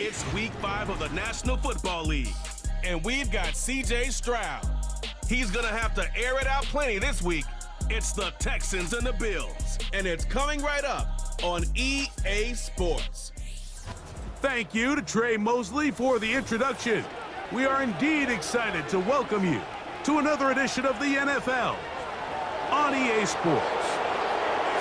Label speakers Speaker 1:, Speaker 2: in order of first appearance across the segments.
Speaker 1: It's week 5 of the National Football League, and we've got C.J. Stroud. He's going to have to air it out plenty this week. It's the Texans and the Bills, and it's coming right up on EA Sports.
Speaker 2: Thank you to Trey Mosley for the introduction. We are indeed excited to welcome you to another edition of the NFL on EA Sports.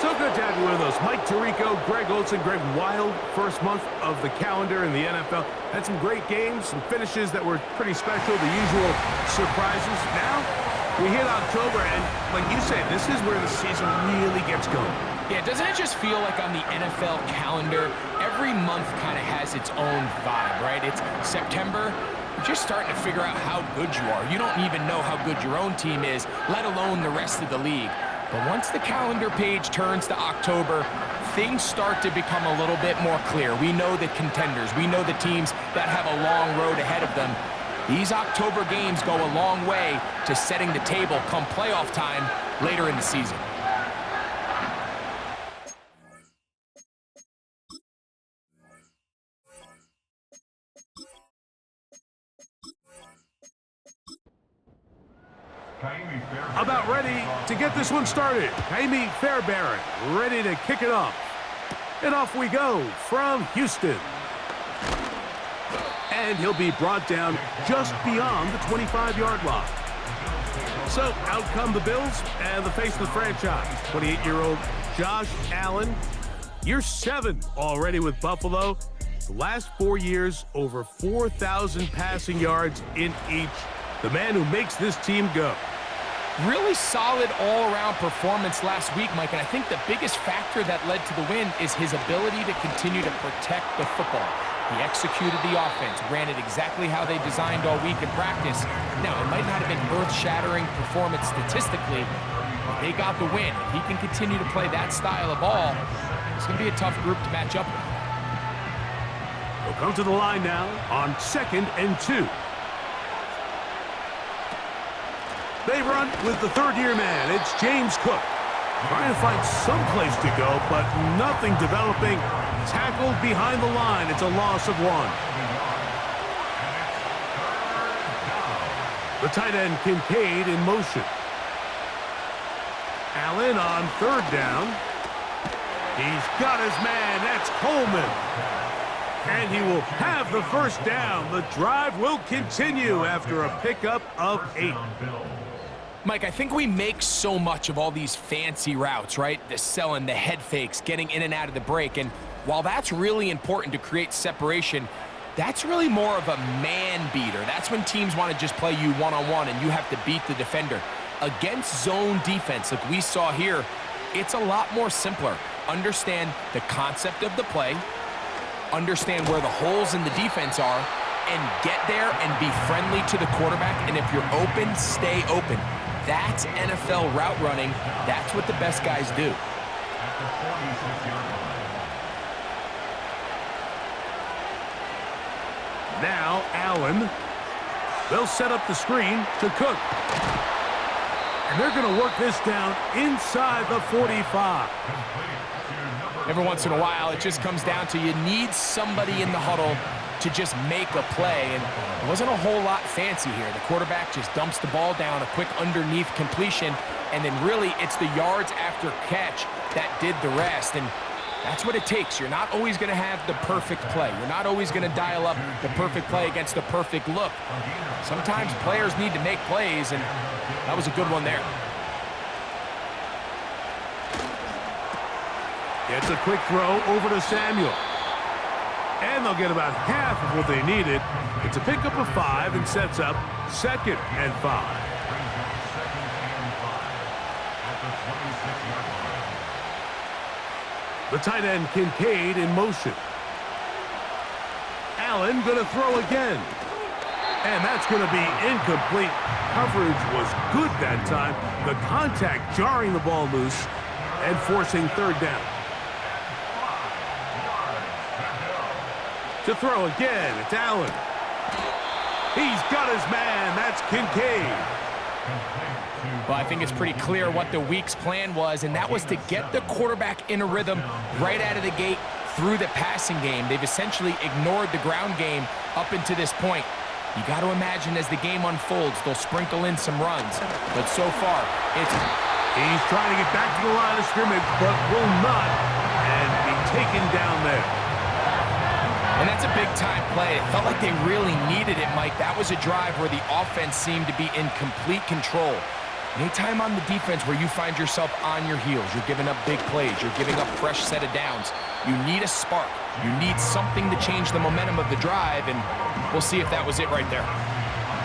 Speaker 2: So good to have you with us. Mike Tirico, Greg Olsen, Greg Wild, first month of the calendar in the NFL. Had some great games, some finishes that were pretty special, the usual surprises. Now, we hit October, and like you say, this is where the season really gets going.
Speaker 3: Yeah, doesn't it just feel like on the NFL calendar, every month kind of has its own vibe, right? It's September, you're just starting to figure out how good you are. You don't even know how good your own team is, let alone the rest of the league. But once the calendar page turns to October, things start to become a little bit more clear. We know the contenders. We know the teams that have a long road ahead of them. These October games go a long way to setting the table come playoff time later in the season.
Speaker 2: About ready to get this one started. Jaime Fairbairn ready to kick it off. And off we go from Houston. And he'll be brought down just beyond the 25-yard line. So out come the Bills and the face of the franchise, 28-year-old Josh Allen. Year 7 already with Buffalo. The last 4 years, over 4,000 passing yards in each. The man who makes this team go.
Speaker 3: Really solid all-around performance last week, Mike, and I think the biggest factor that led to the win is his ability to continue to protect the football. He executed the offense, ran it exactly how they designed all week in practice. Now, it might not have been earth-shattering performance statistically, but they got the win. If he can continue to play that style of ball, it's going to be a tough group to match up with.
Speaker 2: We'll come to the line now on 2nd and 2. They run with the third-year man. It's James Cook. Trying to find some place to go, but nothing developing. Tackled behind the line. It's a loss of 1. The tight end Kincaid in motion. Allen on 3rd down. He's got his man. That's Coleman. And he will have the first down. The drive will continue after a pickup of 8.
Speaker 3: Mike, I think we make so much of all these fancy routes, right? The selling, the head fakes, getting in and out of the break. And while that's really important to create separation, that's really more of a man beater. That's when teams want to just play you one-on-one and you have to beat the defender. Against zone defense, like we saw here, it's a lot more simpler. Understand the concept of the play, understand where the holes in the defense are, and get there and be friendly to the quarterback. And if you're open, stay open. That's NFL route running. That's what the best guys do.
Speaker 2: Now Allen. They'll set up the screen to Cook. And they're going to work this down inside the 45.
Speaker 3: Every once in a while, it just comes down to you need somebody in the huddle to just make a play, and it wasn't a whole lot fancy here. The quarterback just dumps the ball down, a quick underneath completion, and then really it's the yards after catch that did the rest, and that's what it takes. You're not always going to have the perfect play. You're not always going to dial up the perfect play against the perfect look. Sometimes players need to make plays, and that was a good one there.
Speaker 2: It's a quick throw over to Samuel. And they'll get about half of what they needed. It's a pickup of 5 and sets up 2nd and 5. The tight end Kincaid in motion. Allen going to throw again. And that's going to be incomplete. Coverage was good that time. The contact jarring the ball loose and forcing 3rd down. To throw again, it's Allen. He's got his man. That's Kincaid.
Speaker 3: Well, I think it's pretty clear what the week's plan was, and that was to get the quarterback in a rhythm right out of the gate, through the passing game. They've essentially ignored the ground game up until this point. You got to imagine as the game unfolds, they'll sprinkle in some runs. But so far, it's...
Speaker 2: He's trying to get back to the line of scrimmage, but will not, and be taken down there.
Speaker 3: And that's a big-time play. It felt like they really needed it, Mike. That was a drive where the offense seemed to be in complete control. Anytime on the defense where you find yourself on your heels, you're giving up big plays, you're giving up fresh set of downs, you need a spark. You need something to change the momentum of the drive, and we'll see if that was it right there.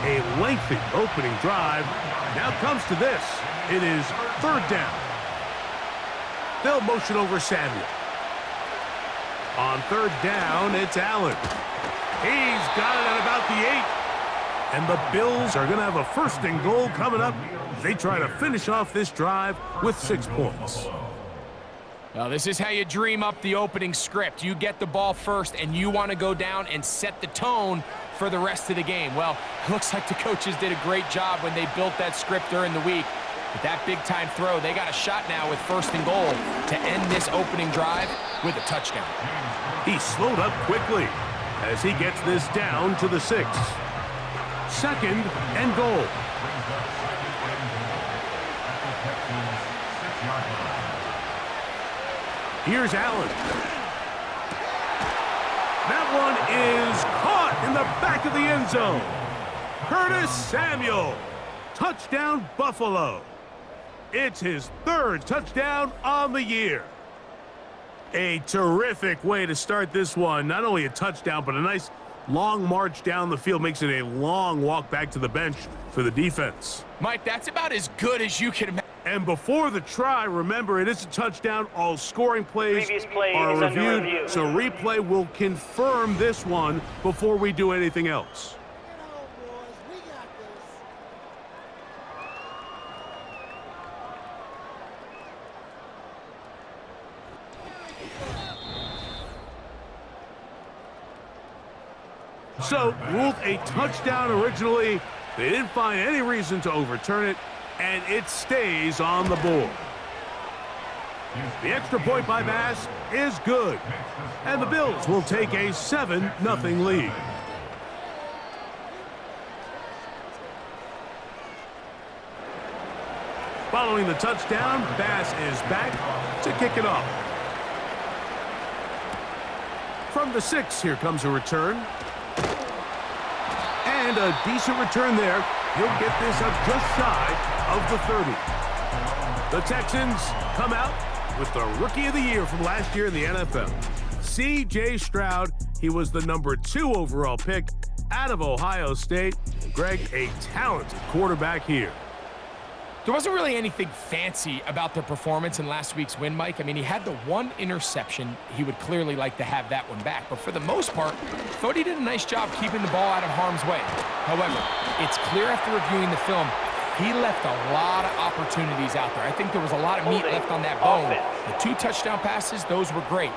Speaker 2: A lengthy opening drive. Now comes to this. It is third down. They'll motion over Samuel. On third down, it's Allen. He's got it at about the 8. And the Bills are going to have a first and goal coming up. They try to finish off this drive with 6 points.
Speaker 3: Well, this is how you dream up the opening script. You get the ball first, and you want to go down and set the tone for the rest of the game. Well, it looks like the coaches did a great job when they built that script during the week. With that big-time throw, they got a shot now with first and goal to end this opening drive with a touchdown.
Speaker 2: He slowed up quickly as he gets this down to the 6. Second and goal. Here's Allen. That one is caught in the back of the end zone. Curtis Samuel. Touchdown, Buffalo. It's his 3rd touchdown on the year. A terrific way to start this one. Not only a touchdown, but a nice long march down the field. Makes it a long walk back to the bench for the defense.
Speaker 3: Mike, that's about as good as you can imagine.
Speaker 2: And before the try, remember, it is a touchdown. All scoring plays are reviewed, so replay will confirm this one before we do anything else. So, ruled a touchdown originally. They didn't find any reason to overturn it, and it stays on the board. The extra point by Bass is good, and the Bills will take a 7-0 lead. Following the touchdown, Bass is back to kick it off. From the 6, here comes a return. And a decent return there. He'll get this up just shy of the 30. The Texans come out with the Rookie of the Year from last year in the NFL. C.J. Stroud, he was the number 2 overall pick out of Ohio State. Greg, a talented quarterback here.
Speaker 3: There wasn't really anything fancy about their performance in last week's win, Mike. I mean, he had the 1 interception. He would clearly like to have that one back. But for the most part, I thought he did a nice job keeping the ball out of harm's way. However, it's clear after reviewing the film, he left a lot of opportunities out there. I think there was a lot of meat left on that bone. The 2 touchdown passes, those were great.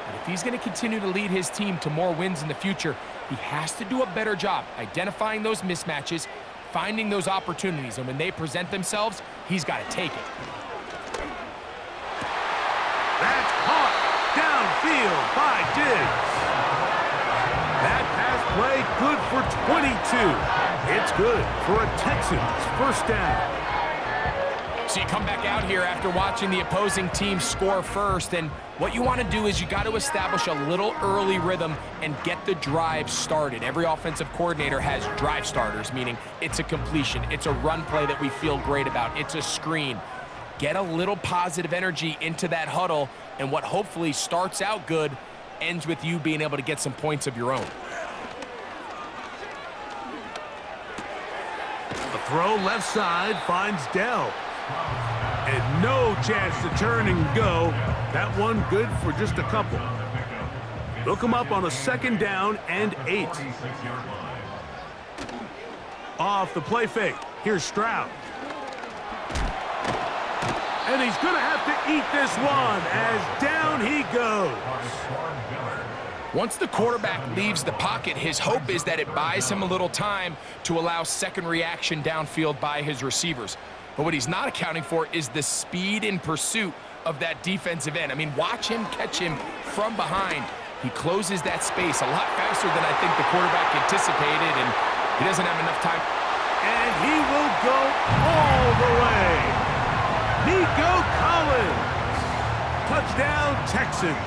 Speaker 3: But if he's going to continue to lead his team to more wins in the future, he has to do a better job identifying those mismatches, finding those opportunities, and when they present themselves, he's got to take it.
Speaker 2: That's caught downfield by Diggs. That pass play good for 22. It's good for a Texans first down.
Speaker 3: So you come back out here after watching the opposing team score first, and what you want to do is you got to establish a little early rhythm and get the drive started. Every offensive coordinator has drive starters, meaning it's a completion, it's a run play that we feel great about, it's a screen. Get a little positive energy into that huddle, and what hopefully starts out good ends with you being able to get some points of your own.
Speaker 2: A throw left side finds Dell. And no chance to turn and go. That one good for just a couple. They'll come up on a 2nd down and 8. Off the play fake. Here's Stroud. And he's going to have to eat this one as down he goes.
Speaker 3: Once the quarterback leaves the pocket, his hope is that it buys him a little time to allow second reaction downfield by his receivers. But what he's not accounting for is the speed in pursuit of that defensive end. I mean, watch him catch him from behind. He closes that space a lot faster than I think the quarterback anticipated, and he doesn't have enough time.
Speaker 2: And he will go all the way. Nico Collins. Touchdown, Texans.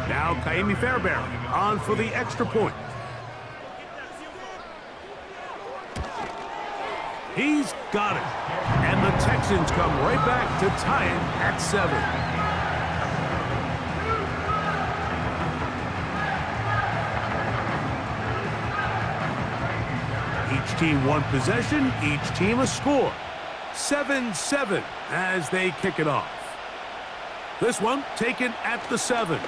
Speaker 2: Now Kaimi Fairbairn on for the extra point. He's got it. And the Texans come right back to tie it at 7. Each team one possession, each team a score. 7-7 as they kick it off. This one taken at the 7.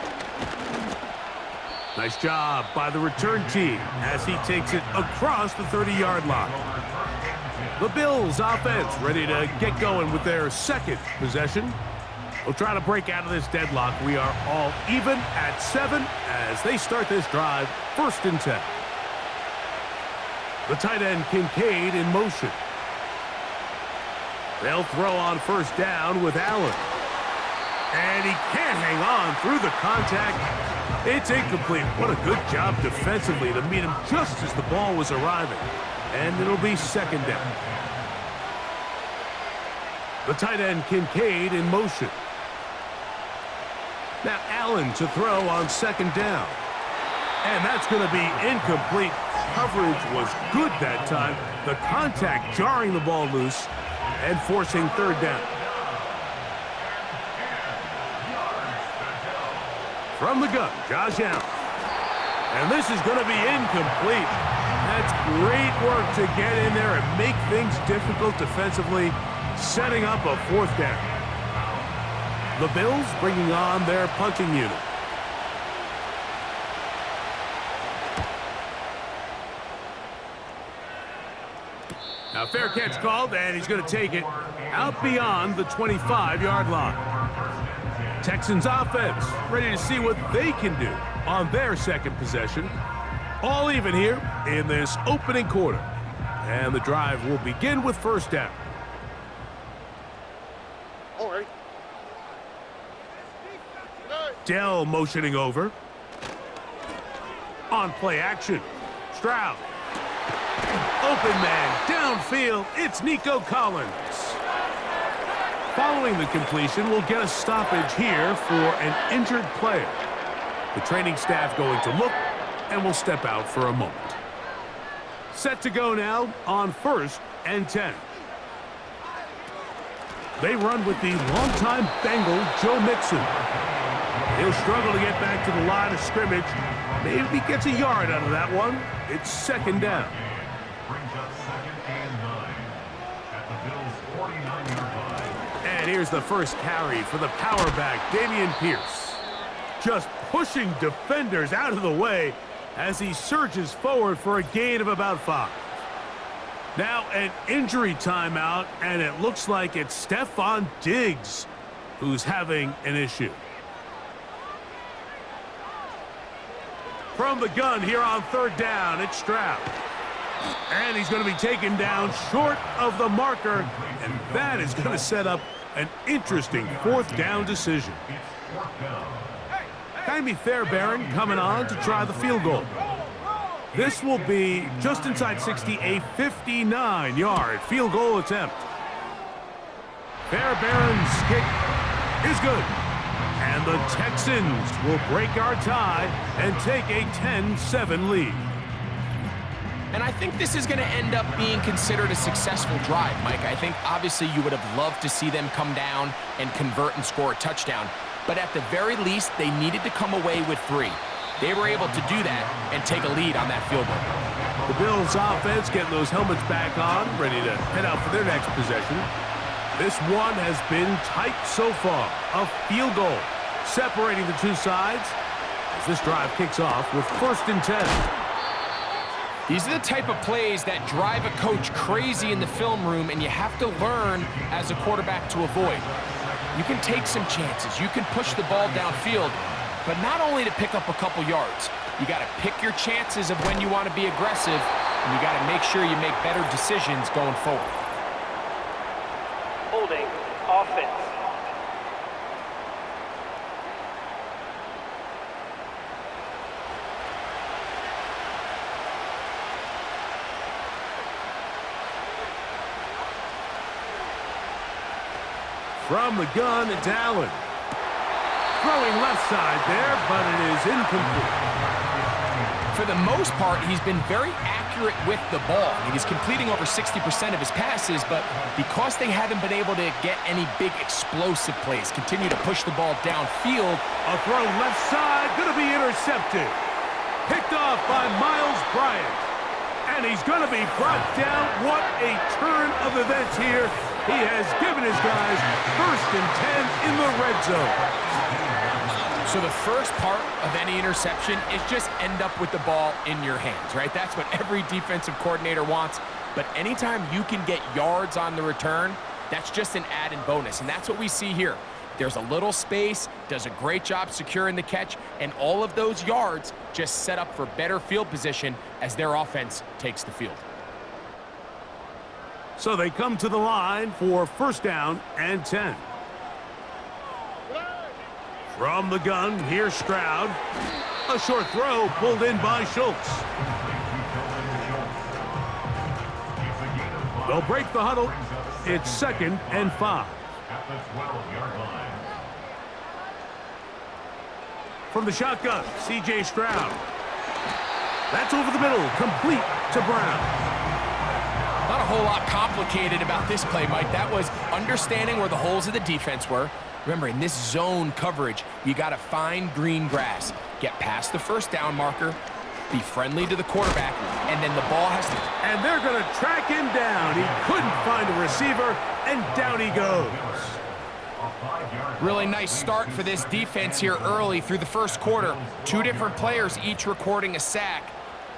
Speaker 2: Nice job by the return team as he takes it across the 30-yard line. The Bills offense ready to get going with their second possession. We'll try to break out of this deadlock. We are all even at 7 as they start this drive, 1st and 10. The tight end Kincaid in motion. They'll throw on 1st down with Allen. And he can't hang on through the contact. It's incomplete. What a good job defensively to meet him just as the ball was arriving. And it'll be 2nd down. The tight end Kincaid in motion. Now Allen to throw on 2nd down. And that's going to be incomplete. Coverage was good that time. The contact jarring the ball loose and forcing 3rd down. From the gun, Josh Allen. And this is going to be incomplete. That's great work to get in there and make things difficult defensively, setting up a 4th down. The Bills bringing on their punting unit. Now fair catch called, and he's going to take it out beyond the 25-yard line. Texans offense ready to see what they can do on their 2nd possession. All even here in this opening quarter. And the drive will begin with 1st down.
Speaker 4: All right.
Speaker 2: Dell motioning over. On play action. Stroud. Open man downfield. It's Nico Collins. Following the completion, we'll get a stoppage here for an injured player. The training staff going to look, and we'll step out for a moment. Set to go now on 1st and 10. They run with the longtime Bengal, Joe Mixon. He'll struggle to get back to the line of scrimmage. Maybe he gets a yard out of that one. It's 2nd down. And here's the first carry for the power back, Dameon Pierce. Just pushing defenders out of the way as he surges forward for a gain of about 5. Now an injury timeout, and it looks like it's Stephon Diggs who's having an issue. From the gun here on 3rd down, it's Stroud. And he's going to be taken down short of the marker, and that is going to set up an interesting 4th down decision. Kaimi Fairbairn coming on to try the field goal. This will be just inside 60, a 59-yard field goal attempt. Fairbairn's kick is good. And the Texans will break our tie and take a 10-7 lead.
Speaker 3: And I think this is going to end up being considered a successful drive, Mike. I think obviously you would have loved to see them come down and convert and score a touchdown. But at the very least, they needed to come away with 3. They were able to do that and take a lead on that field goal.
Speaker 2: The Bills offense getting those helmets back on, ready to head out for their next possession. This one has been tight so far. A field goal separating the two sides as this drive kicks off with 1st and 10.
Speaker 3: These are the type of plays that drive a coach crazy in the film room, and you have to learn as a quarterback to avoid. you can take some chances. You can push the ball downfield, but not only to pick up a couple yards. You got to pick your chances of when you want to be aggressive, and you got to make sure you make better decisions going forward.
Speaker 4: Holding offense.
Speaker 2: From the gun, it's Allen. Throwing left side there, but it is incomplete.
Speaker 3: For the most part, he's been very accurate with the ball. I mean, he's completing over 60% of his passes, but because they haven't been able to get any big explosive plays, continue to push the ball downfield.
Speaker 2: A throw left side, going to be intercepted. Picked off by Miles Bryant. And he's going to be brought down. What a turn of events here. He has given his guys 1st and 10 in the red zone.
Speaker 3: So the first part of any interception is just end up with the ball in your hands, right? That's what every defensive coordinator wants. But anytime you can get yards on the return, that's just an added bonus. And that's what we see here. There's a little space, does a great job securing the catch, and all of those yards just set up for better field position as their offense takes the field.
Speaker 2: So they come to the line for 1st down and 10. From the gun, here's Stroud. A short throw pulled in by Schultz. They'll break the huddle. It's 2nd and 5. From the shotgun, C.J. Stroud. That's over the middle, complete to Brown.
Speaker 3: Not a whole lot complicated about this play, Mike. That was understanding where the holes of the defense were. Remember, in this zone coverage, you got to find green grass, get past the 1st down marker, be friendly to the quarterback, and then the ball has to...
Speaker 2: And they're going to track him down. He couldn't find a receiver, and down he goes.
Speaker 3: Really nice start for this defense here early through the 1st quarter. 2 different players each recording a sack.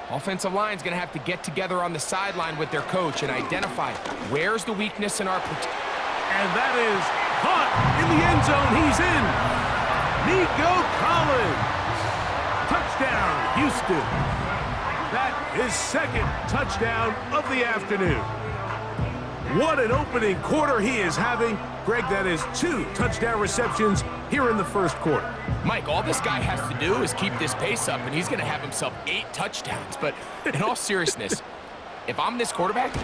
Speaker 3: Offensive line's going to have to get together on the sideline with their coach and identify where's the weakness in our...
Speaker 2: And that is caught in the end zone. He's in. Nico Collins. Touchdown, Houston. That is 2nd touchdown of the afternoon. What an opening quarter he is having. Greg, that is 2 touchdown receptions here in the 1st quarter.
Speaker 3: Mike, all this guy has to do is keep this pace up, and he's going to have himself 8 touchdowns. But in all seriousness, if I'm this quarterback,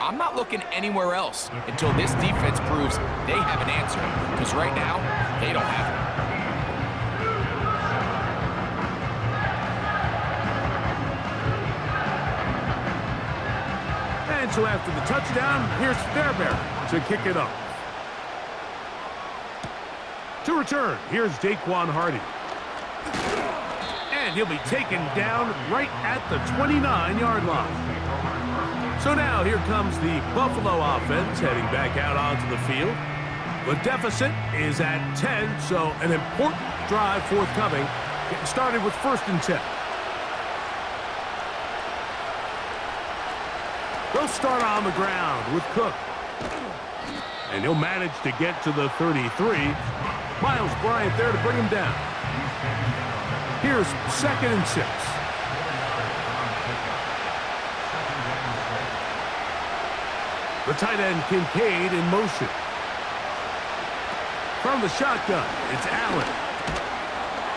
Speaker 3: I'm not looking anywhere else until this defense proves they have an answer. Because right now, they don't have it.
Speaker 2: And so after the touchdown, here's Fairbairn to kick it up. To return, here's Daquan Hardy. And he'll be taken down right at the 29-yard line. So now here comes the Buffalo offense heading back out onto the field. The deficit is at 10, so an important drive forthcoming. Getting started with 1st and 10. They'll start on the ground with Cook. And he'll manage to get to the 33. Miles Bryant there to bring him down. Here's 2nd and 6. The tight end Kincaid in motion. From the shotgun, it's Allen.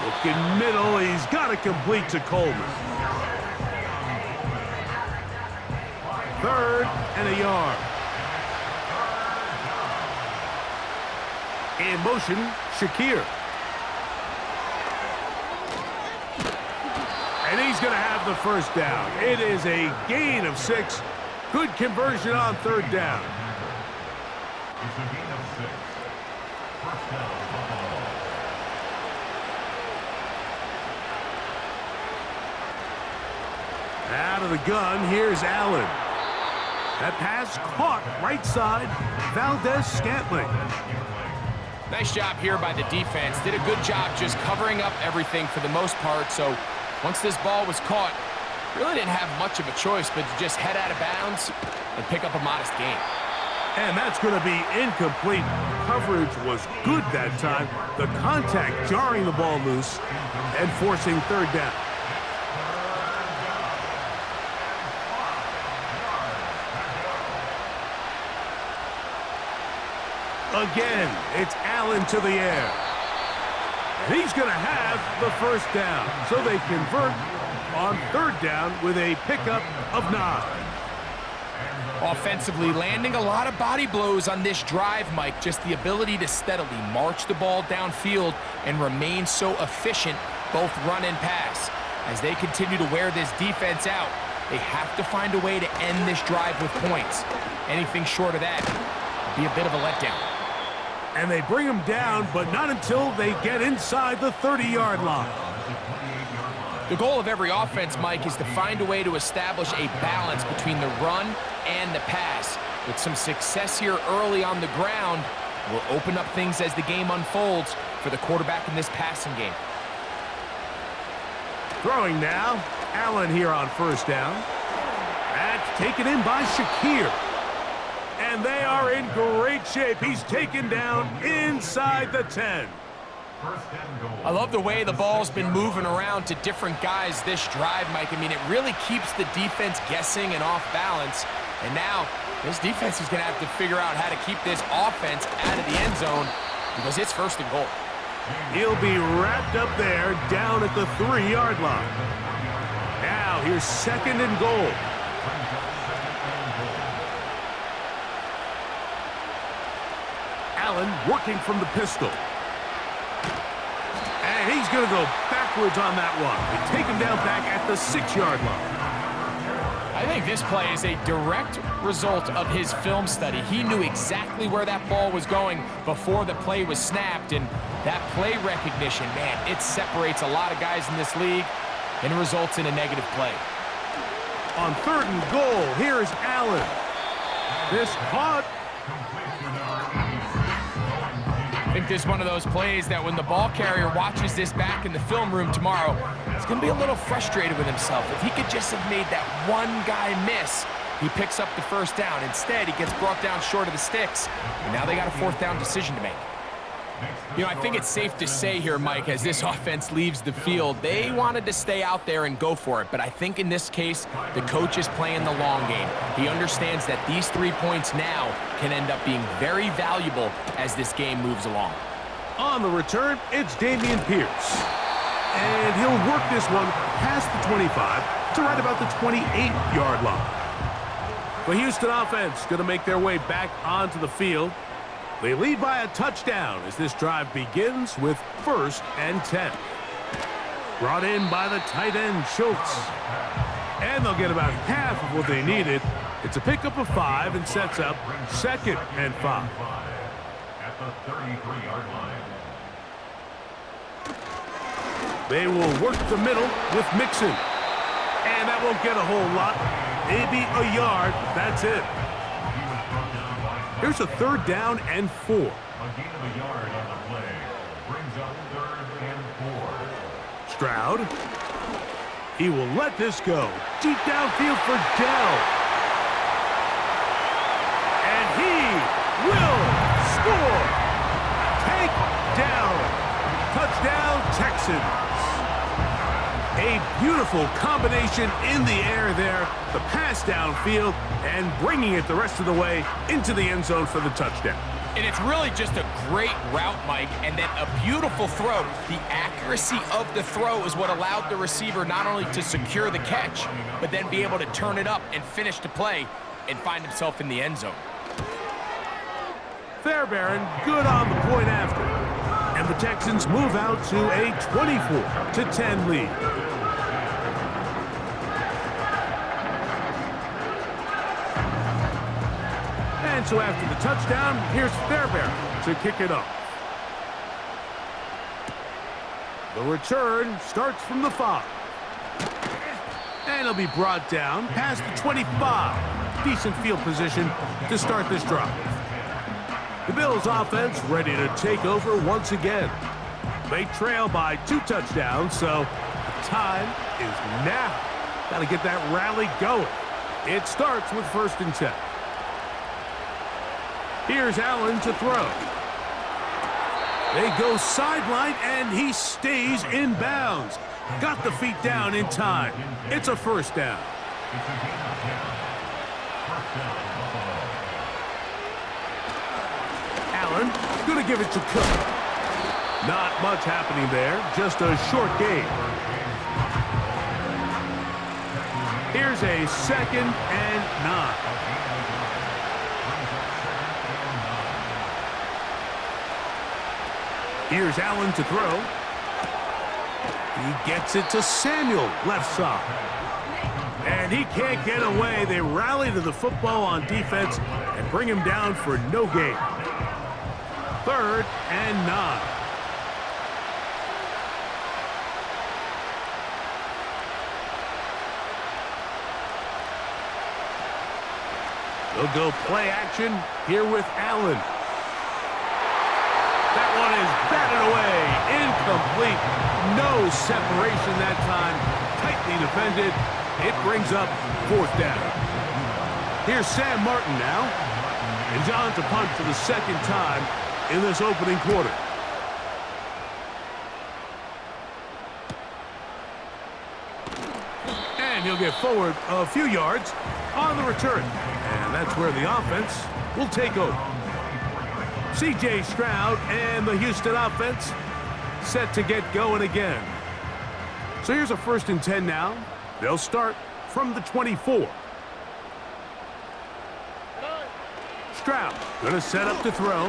Speaker 2: Looking middle, he's got it complete to Coleman. 3rd and a yard. In motion, Shakir. And he's going to have the 1st down. It is a gain of 6. Good conversion on 3rd down.
Speaker 5: It's a gain of 6. 1st down, Buffalo.
Speaker 2: Out of the gun, here's Allen. That pass caught right side, Valdez-Scantling.
Speaker 3: Nice job here by the defense. Did a good job just covering up everything for the most part. So once this ball was caught, really didn't have much of a choice but to just head out of bounds and pick up a modest gain.
Speaker 2: And that's going to be incomplete. Coverage was good that time. The contact jarring the ball loose and forcing third down. Again, it's Allen to the air. And he's going to have the first down. So they convert on third down with a pickup of 9.
Speaker 3: Offensively, landing a lot of body blows on this drive, Mike. Just the ability to steadily march the ball downfield and remain so efficient, both run and pass. As they continue to wear this defense out, they have to find a way to end this drive with points. Anything short of that would be a bit of a letdown.
Speaker 2: And they bring him down, but not until they get inside the 30-yard line.
Speaker 3: The goal of every offense, Mike, is to find a way to establish a balance between the run and the pass. With some success here early on the ground, will open up things as the game unfolds for the quarterback in this passing game.
Speaker 2: Throwing now, Allen here on first down. That's taken in by Shakir. And they are in great shape. He's taken down inside the 10.
Speaker 3: I love the way the ball's been moving around to different guys this drive, Mike. I mean, it really keeps the defense guessing and off balance. And now, this defense is going to have to figure out how to keep this offense out of the end zone because it's first and goal.
Speaker 2: He'll be wrapped up there down at the 3-yard line. Now, here's second and goal. Allen working from the pistol. And he's going to go backwards on that one. They take him down back at the 6-yard line.
Speaker 3: I think this play is a direct result of his film study. He knew exactly where that ball was going before the play was snapped, and that play recognition, man, it separates a lot of guys in this league and results in a negative play.
Speaker 2: On third and goal, here's Allen. This caught.
Speaker 3: I think this is one of those plays that when the ball carrier watches this back in the film room tomorrow, he's going to be a little frustrated with himself. If he could just have made that one guy miss, he picks up the first down. Instead, he gets brought down short of the sticks, and now they got a fourth down decision to make. You know, I think it's safe to say here, Mike, as this offense leaves the field, they wanted to stay out there and go for it. But I think in this case, the coach is playing the long game. He understands that these 3 points now can end up being very valuable as this game moves along.
Speaker 2: On the return, it's Dameon Pierce. And he'll work this one past the 25 to right about the 28-yard line. The Houston offense going to make their way back onto the field. They lead by a touchdown as this drive begins with 1st and 10. Brought in by the tight end, Schultz. And they'll get about half of what they needed. It's a pickup of 5 and sets up 2nd and 5.
Speaker 5: At the 33-yard line.
Speaker 2: They will work the middle with Mixon. And that won't get a whole lot. Maybe a yard. That's it. Here's a 3rd down and 4.
Speaker 5: A gain of a yard on the play. Brings up 3rd and 4.
Speaker 2: Stroud. He will let this go. Deep downfield for Dell. And he will score. Take down. Touchdown, Texans. A beautiful combination in the air there. The pass downfield and bringing it the rest of the way into the end zone for the touchdown.
Speaker 3: And it's really just a great route, Mike, and then a beautiful throw. The accuracy of the throw is what allowed the receiver not only to secure the catch, but then be able to turn it up and finish the play and find himself in the end zone.
Speaker 2: Fairbairn good on the point after. And the Texans move out to a 24-10 lead. And so after the touchdown, here's Fairbairn to kick it off. The return starts from the 5. And it'll be brought down past the 25. Decent field position to start this drive. The Bills offense ready to take over once again. They trail by 2 touchdowns, so the time is now. Got to get that rally going. It starts with 1st and 10. Here's Allen to throw. They go sideline, and he stays in bounds. Got the feet down in time. It's a first down. Allen going to give it to Cook. Not much happening there, just a short game. Here's a 2nd and 9. Here's Allen to throw. He gets it to Samuel, left side. And he can't get away. They rally to the football on defense and bring him down for no gain. 3rd and 9. They'll go play action here with Allen. That one is batted away. Incomplete. No separation that time. Tightly defended. It brings up 4th down. Here's Sam Martin now. And John to punt for the 2nd time in this opening quarter. And he'll get forward a few yards on the return. And that's where the offense will take over. C.J. Stroud and the Houston offense set to get going again. So here's a 1st and 10 now. They'll start from the 24. Stroud going to set up to throw.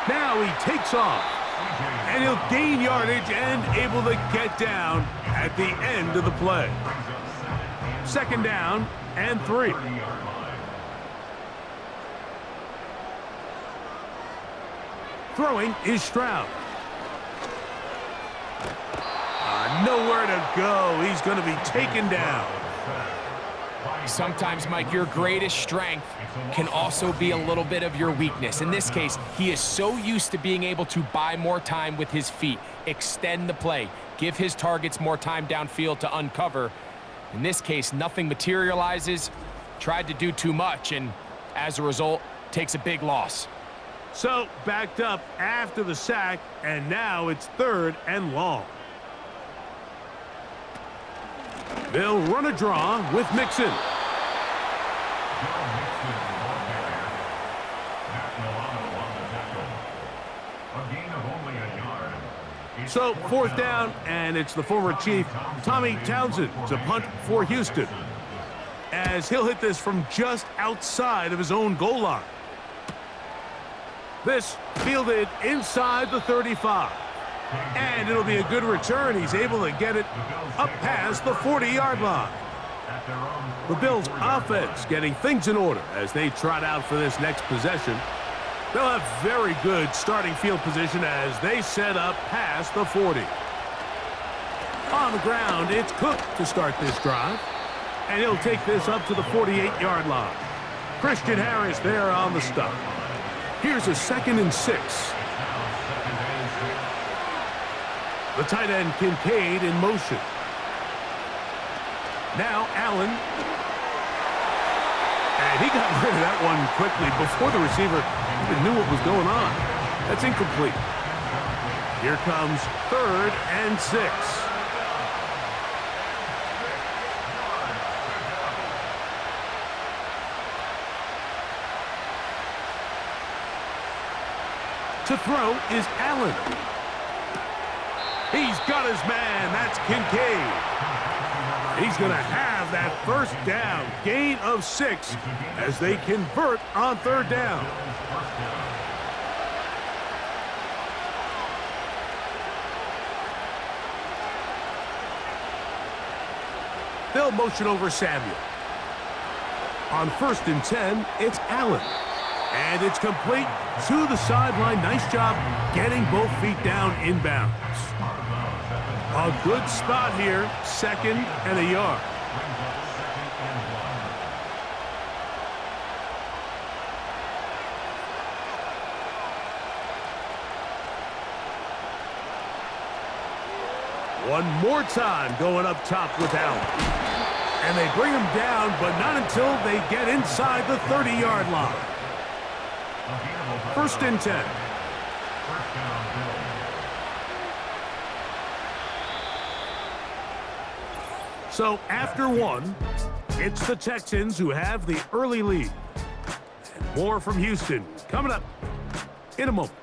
Speaker 2: Now he takes off. And he'll gain yardage and able to get down at the end of the play. 2nd down and 3. Throwing is Stroud. Nowhere to go. He's going to be taken down.
Speaker 3: Sometimes, Mike, your greatest strength can also be a little bit of your weakness. In this case, he is so used to being able to buy more time with his feet, extend the play, give his targets more time downfield to uncover. In this case, nothing materializes, tried to do too much, and as a result, takes a big loss.
Speaker 2: So, backed up after the sack, and now it's 3rd and long. They'll run a draw with Mixon. So, 4th down, and it's the former Chief, Tommy Townsend, to punt for Houston, as he'll hit this from just outside of his own goal line. This fielded inside the 35. And it'll be a good return. He's able to get it up past the 40-yard line. The Bills offense getting things in order as they trot out for this next possession. They'll have very good starting field position as they set up past the 40. On the ground, it's Cook to start this drive. And he'll take this up to the 48-yard line. Christian Harris there on the stop. Here's a 2nd and 6. The tight end Kincaid in motion. Now Allen. And he got rid of that one quickly before the receiver even knew what was going on. That's incomplete. Here comes 3rd and 6. To throw is Allen. He's got his man. That's Kincaid. He's going to have that 1st down. Gain of 6 as they convert on 3rd down. They'll motion over Samuel. On 1st and 10, it's Allen. And it's complete to the sideline. Nice job getting both feet down inbounds. A good spot here, 2nd and a yard. One more time going up top with Allen. And they bring him down, but not until they get inside the 30-yard line. First and 10.
Speaker 5: First down, Bills.
Speaker 2: So after one, it's the Texans who have the early lead. More from Houston coming up in a moment.